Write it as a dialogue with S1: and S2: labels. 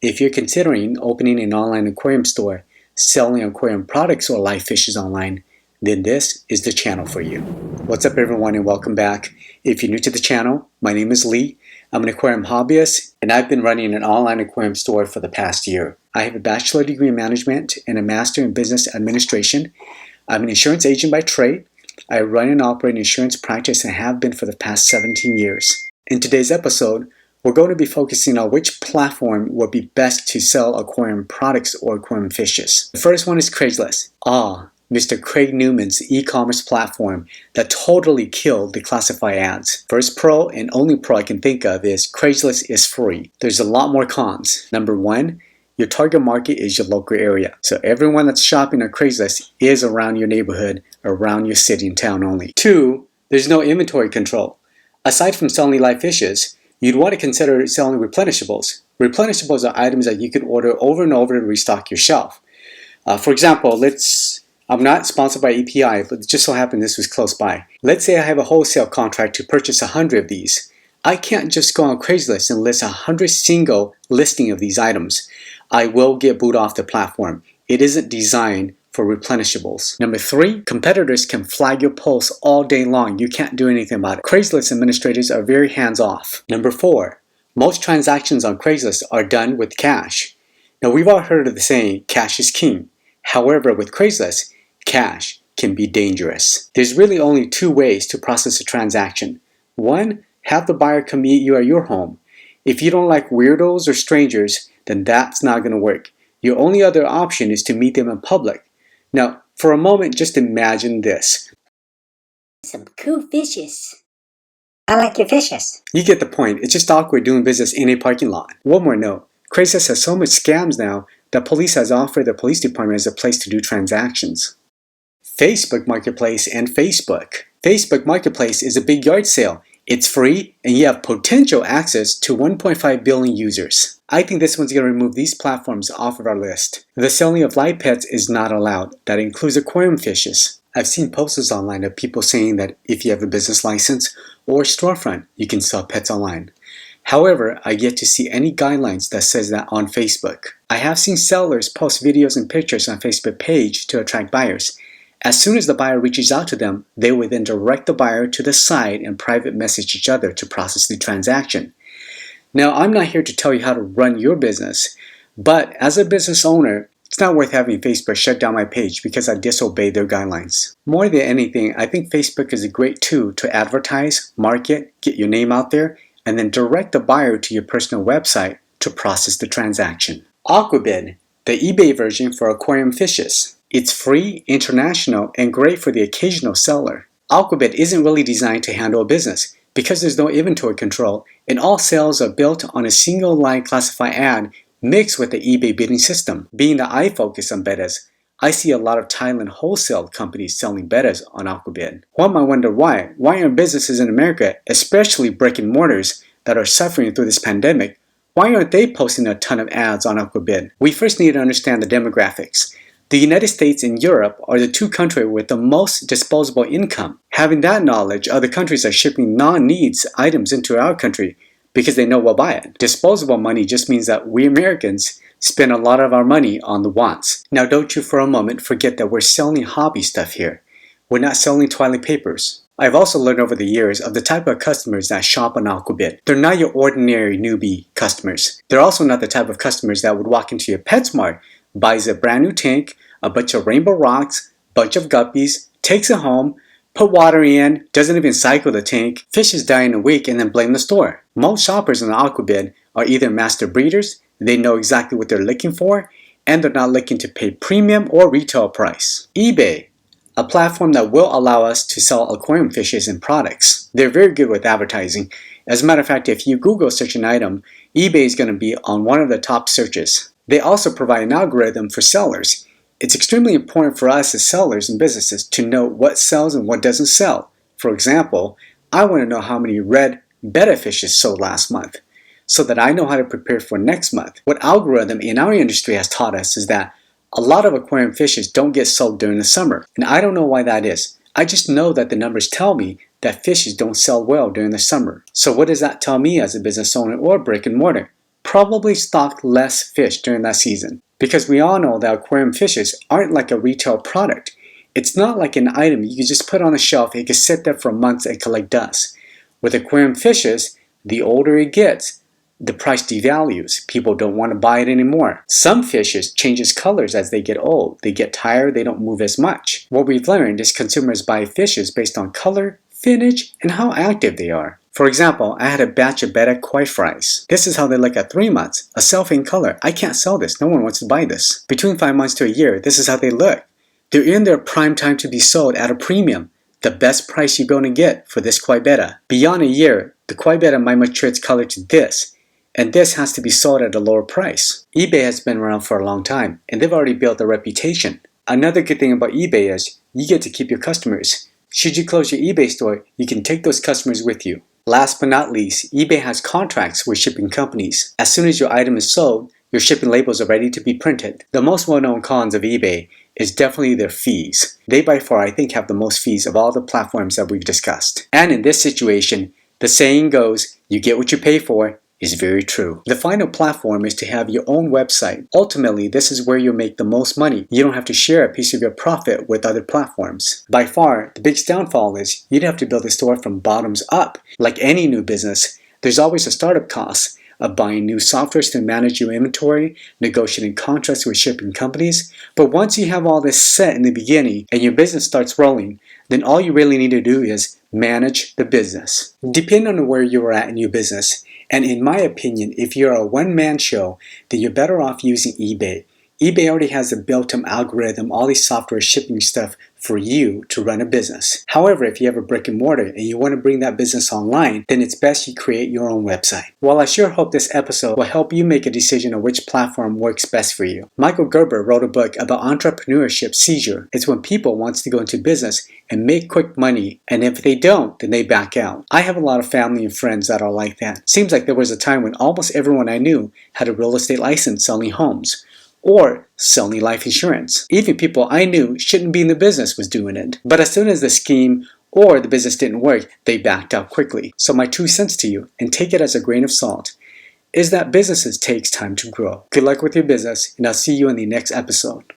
S1: If you're considering opening an online aquarium store, selling aquarium products or live fishes online, then this is the channel for you. What's up everyone and welcome back. If you're new to the channel, my name is Lee. I'm an aquarium hobbyist and I've been running an online aquarium store for the past year. I have a bachelor degree in management and a master in business administration. I'm an insurance agent by trade. I run and operate an insurance practice and have been for the past 17 years. In today's episode, we're going to be focusing on which platform would be best to sell aquarium products or aquarium fishes. The first one is Craigslist. Mr. Craig Newman's e-commerce platform that totally killed the classified ads. First pro and only pro I can think of is Craigslist is free. There's a lot more cons. Number one, your target market is your local area. So everyone that's shopping on Craigslist is around your neighborhood, around your city and town only. Two, there's no inventory control. Aside from selling live fishes, you'd want to consider selling replenishables. Replenishables are items that you could order over and over to restock your shelf. For example, I'm not sponsored by EPI, but it just so happened this was close by. Let's say I have a wholesale contract to purchase 100 of these. I can't just go on Craigslist and list 100 single listing of these items. I will get booted off the platform. It isn't designed for replenishables. Number three, competitors can flag your posts all day long. You can't do anything about it. Craigslist administrators are very hands-off. Number four, most transactions on Craigslist are done with cash. Now we've all heard of the saying, cash is king. However, with Craigslist, cash can be dangerous. There's really only two ways to process a transaction. One, have the buyer come meet you at your home. If you don't like weirdos or strangers, then that's not going to work. Your only other option is to meet them in public. Now, for a moment, just imagine this.
S2: Some cool fishes. I like your fishes.
S1: You get the point. It's just awkward doing business in a parking lot. One more note. Craigslist has so much scams now that police has offered the police department as a place to do transactions. Facebook Marketplace and Facebook. Facebook Marketplace is a big yard sale. It's free and you have potential access to 1.5 billion users. I think this one's going to remove these platforms off of our list. The selling of live pets is not allowed. That includes aquarium fishes. I've seen posters online of people saying that if you have a business license or storefront, you can sell pets online. However, I yet to see any guidelines that says that on Facebook. I have seen sellers post videos and pictures on Facebook page to attract buyers. As soon as the buyer reaches out to them, they will then direct the buyer to the site and private message each other to process the transaction. Now, I'm not here to tell you how to run your business, but as a business owner, it's not worth having Facebook shut down my page because I disobeyed their guidelines. More than anything, I think Facebook is a great tool to advertise, market, get your name out there, and then direct the buyer to your personal website to process the transaction. Aquabid, the eBay version for aquarium fishes. It's free, international, and great for the occasional seller. Aquabid isn't really designed to handle a business because there's no inventory control and all sales are built on a single line classified ad mixed with the eBay bidding system. Being that I focus on bettas, I see a lot of Thailand wholesale companies selling bettas on Aquabid. One might wonder why. Why aren't businesses in America, especially brick and mortars that are suffering through this pandemic, why aren't they posting a ton of ads on Aquabid? We first need to understand the demographics. The United States and Europe are the two countries with the most disposable income. Having that knowledge, other countries are shipping non-needs items into our country because they know we'll buy it. Disposable money just means that we Americans spend a lot of our money on the wants. Now don't you for a moment forget that we're selling hobby stuff here. We're not selling toilet papers. I've also learned over the years of the type of customers that shop on Aquabid. They're not your ordinary newbie customers. They're also not the type of customers that would walk into your PetSmart, buys a brand new tank, a bunch of rainbow rocks, bunch of guppies, takes it home, put water in, doesn't even cycle the tank, fishes die in a week and then blame the store. Most shoppers on Aquabid are either master breeders, they know exactly what they're looking for, and they're not looking to pay premium or retail price. eBay, a platform that will allow us to sell aquarium fishes and products. They're very good with advertising. As a matter of fact, if you Google search an item, eBay is going to be on one of the top searches. They also provide an algorithm for sellers. It's extremely important for us as sellers and businesses to know what sells and what doesn't sell. For example, I want to know how many red betta fishes sold last month so that I know how to prepare for next month. What algorithm in our industry has taught us is that a lot of aquarium fishes don't get sold during the summer, and I don't know why that is. I just know that the numbers tell me that fishes don't sell well during the summer. So what does that tell me as a business owner or brick and mortar? probably stocked less fish during that season. Because we all know that aquarium fishes aren't like a retail product. It's not like an item you can just put on a shelf and it can sit there for months and collect dust. With aquarium fishes, the older it gets, the price devalues. People don't want to buy it anymore. Some fishes changes colors as they get old. They get tired, they don't move as much. What we've learned is consumers buy fishes based on color, finish, and how active they are. For example, I had a batch of betta koi fries. This is how they look at 3 months. A self-in color. I can't sell this. No one wants to buy this. Between 5 months to a year, this is how they look. They're in their prime time to be sold at a premium. The best price you're going to get for this koi betta. Beyond a year, the koi betta might mature its color to this. And this has to be sold at a lower price. eBay has been around for a long time, and they've already built a reputation. Another good thing about eBay is you get to keep your customers. Should you close your eBay store, you can take those customers with you. Last but not least, eBay has contracts with shipping companies. As soon as your item is sold, your shipping labels are ready to be printed. The most well-known cons of eBay is definitely their fees. They by far, I think, have the most fees of all the platforms that we've discussed. And in this situation, the saying goes, you get what you pay for, is very true. The final platform is to have your own website. Ultimately, this is where you'll make the most money. You don't have to share a piece of your profit with other platforms. By far, the biggest downfall is you'd have to build a store from bottoms up. Like any new business, there's always a startup cost of buying new softwares to manage your inventory, negotiating contracts with shipping companies. But once you have all this set in the beginning and your business starts rolling, then all you really need to do is manage the business. Depending on where you are at in your business, and in my opinion, if you're a one-man show, then you're better off using eBay. eBay already has a built-in algorithm, all these software shipping stuff for you to run a business. However, if you have a brick and mortar and you want to bring that business online, then it's best you create your own website. Well, I sure hope this episode will help you make a decision on which platform works best for you. Michael Gerber wrote a book about entrepreneurship seizure. It's when people want to go into business and make quick money, and if they don't, then they back out. I have a lot of family and friends that are like that. Seems like there was a time when almost everyone I knew had a real estate license selling homes or selling life insurance. Even people I knew shouldn't be in the business was doing it. But as soon as the scheme or the business didn't work, they backed out quickly. So my 2 cents to you, and take it as a grain of salt, is that businesses takes time to grow. Good luck with your business, and I'll see you in the next episode.